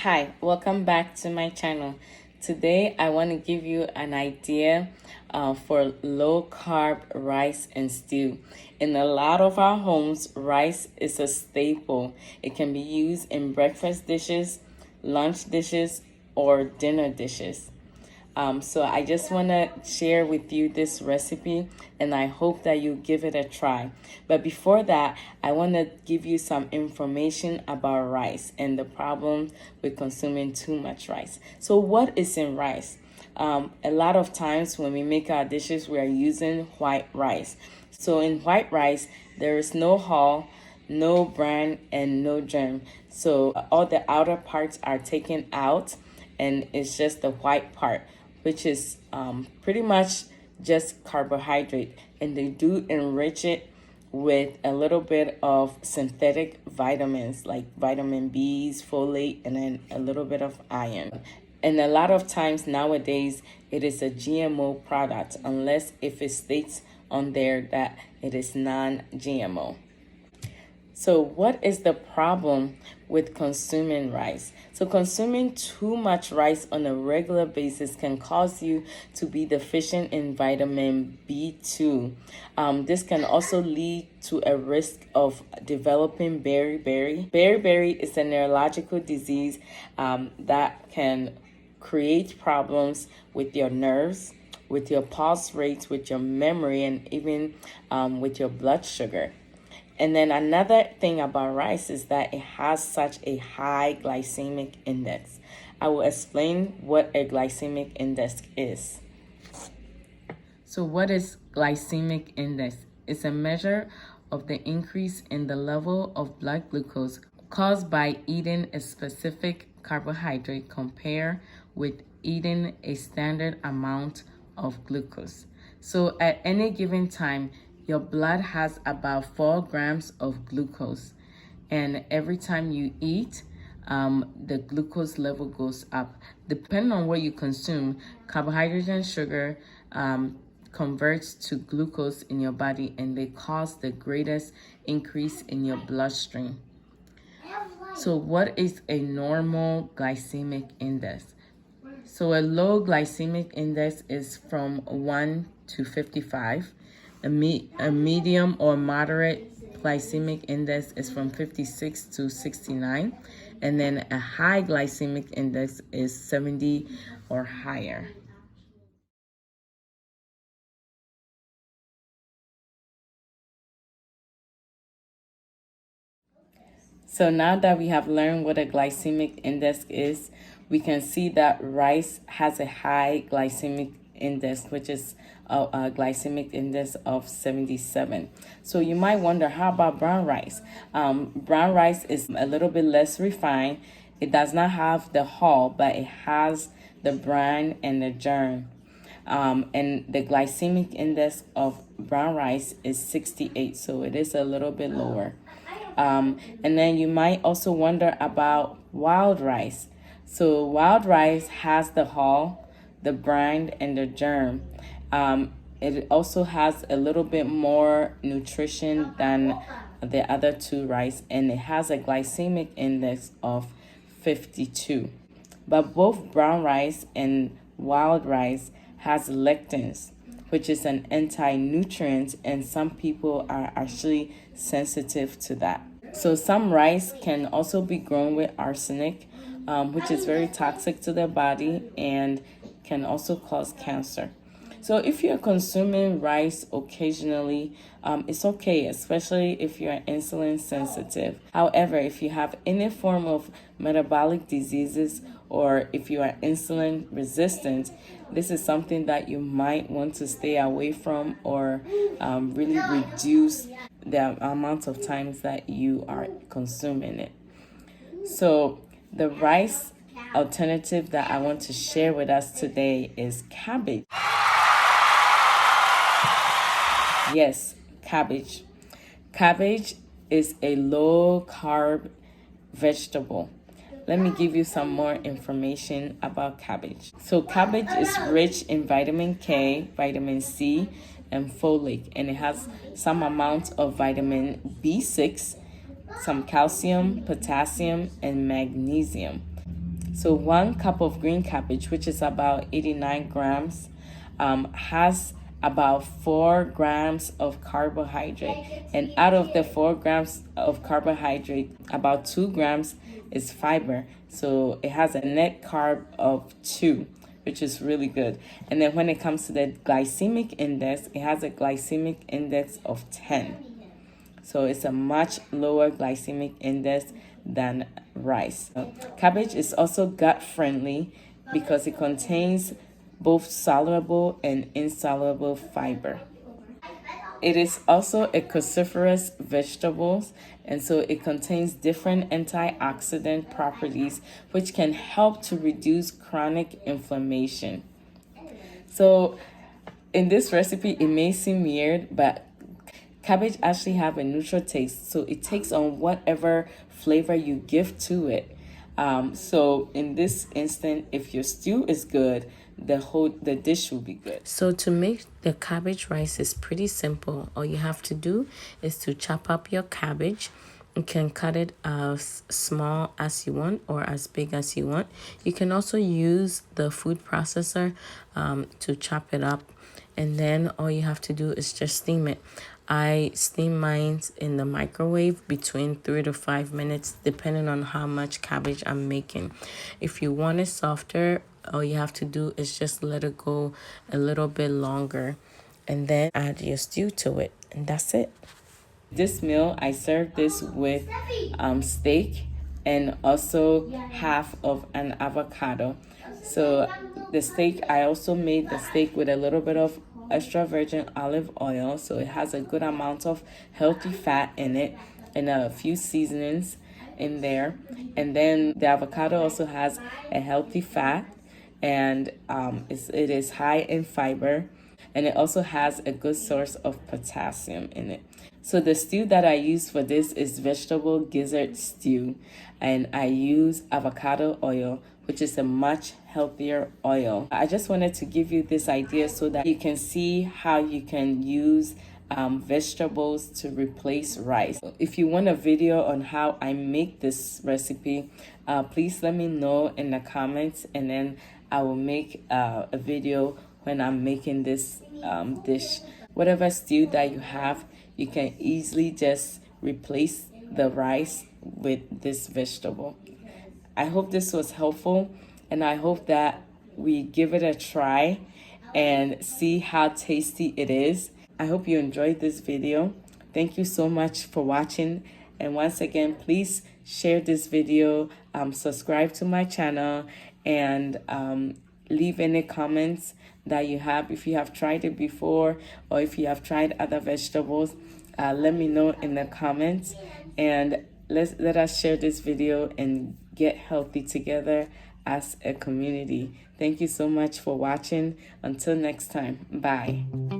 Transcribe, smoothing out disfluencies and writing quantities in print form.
Hi, welcome back to my channel. Today I want to give you an idea for low carb rice and stew. In a lot of our homes, rice is a staple. It can be used in breakfast dishes, lunch dishes, or dinner dishes. So I just want to share with you this recipe and I hope that you give it a try. But before that, I want to give you some information about rice and the problem with consuming too much rice. So what is in rice? A lot of times when we make our dishes, we are using white rice. So in white rice, there is no hull, no bran, and no germ. So all the outer parts are taken out and it's just the white part, which is pretty much just carbohydrate. And they do enrich it with a little bit of synthetic vitamins like vitamin B's, folate, and then a little bit of iron. And a lot of times nowadays, it is a GMO product unless if it states on there that it is non-GMO. So what is the problem with consuming rice? So consuming too much rice on a regular basis can cause you to be deficient in vitamin B2. This can also lead to a risk of developing beriberi. Beriberi is a neurological disease that can create problems with your nerves, with your pulse rates, with your memory, and even with your blood sugar. And then another thing about rice is that it has such a high glycemic index. I will explain what a glycemic index is. So what is glycemic index? It's a measure of the increase in the level of blood glucose caused by eating a specific carbohydrate compared with eating a standard amount of glucose. So at any given time, your blood has about 4 grams of glucose. And every time you eat, the glucose level goes up. Depending on what you consume, carbohydrate and sugar converts to glucose in your body, and they cause the greatest increase in your bloodstream. So what is a normal glycemic index? So a low glycemic index is from 1 to 55. A medium or moderate glycemic index is from 56 to 69. And then a high glycemic index is 70 or higher. So now that we have learned what a glycemic index is, we can see that rice has a high glycemic index, which is a glycemic index of 77. So you might wonder, how about brown rice? Brown rice is a little bit less refined. It does not have the hull, but it has the bran and the germ. And the glycemic index of brown rice is 68, so it is a little bit lower. And then you might also wonder about wild rice. So wild rice has the hull, the bran, and the germ. It also has a little bit more nutrition than the other two rice, and it has a glycemic index of 52. But both brown rice and wild rice has lectins, which is an anti-nutrient, and some people are actually sensitive to that. So some rice can also be grown with arsenic, which is very toxic to the body and can also cause cancer. So if you're consuming rice occasionally, it's okay, especially if you're insulin sensitive. However, if you have any form of metabolic diseases or if you are insulin resistant, this is something that you might want to stay away from or really reduce the amount of times that you are consuming it. So the rice alternative that I want to share with us today is cabbage. Yes, cabbage. Cabbage is a low carb vegetable. Let me give you some more information about cabbage. So cabbage is rich in vitamin K, vitamin C, and folate, and it has some amount of vitamin B6, some calcium, potassium, and magnesium. So 1 cup of green cabbage, which is about 89 grams, has about 4 grams of carbohydrate. And out of the 4 grams of carbohydrate, about 2 grams is fiber. So it has a net carb of 2, which is really good. And then when it comes to the glycemic index, it has a glycemic index of 10. So it's a much lower glycemic index than rice. Cabbage is also gut friendly because it contains both soluble and insoluble fiber. It is also a cruciferous vegetable, and so it contains different antioxidant properties which can help to reduce chronic inflammation. So in this recipe, it may seem weird, but cabbage actually have a neutral taste, so it takes on whatever flavor you give to it. So in this instant, if your stew is good, the dish will be good. So to make the cabbage rice is pretty simple. All you have to do is to chop up your cabbage. You can cut it as small as you want or as big as you want. You can also use the food processor to chop it up, and then all you have to do is just steam it. I steam mine in the microwave between 3 to 5 minutes, depending on how much cabbage I'm making. If you want it softer, all you have to do is just let it go a little bit longer, and then add your stew to it, and that's it. This meal, I served this with steak and also half of an avocado. So the steak, I also made the steak with a little bit of extra virgin olive oil, so it has a good amount of healthy fat in it and a few seasonings in there. And then the avocado also has a healthy fat, and it is high in fiber, and it also has a good source of potassium in it. So the stew that I use for this is vegetable gizzard stew, and I use avocado oil, which is a much healthier oil. I just wanted to give you this idea so that you can see how you can use vegetables to replace rice. If you want a video on how I make this recipe, please let me know in the comments, and then I will make a video when I'm making this dish. Whatever stew that you have, you can easily just replace the rice with this vegetable. I hope this was helpful, and I hope that we give it a try and see how tasty it is. I hope you enjoyed this video. Thank you so much for watching, and once again, please share this video, subscribe to my channel, and leave any comments that you have. If you have tried it before, or if you have tried other vegetables, let me know in the comments, and let us share this video and get healthy together as a community. Thank you so much for watching. Until next time, bye.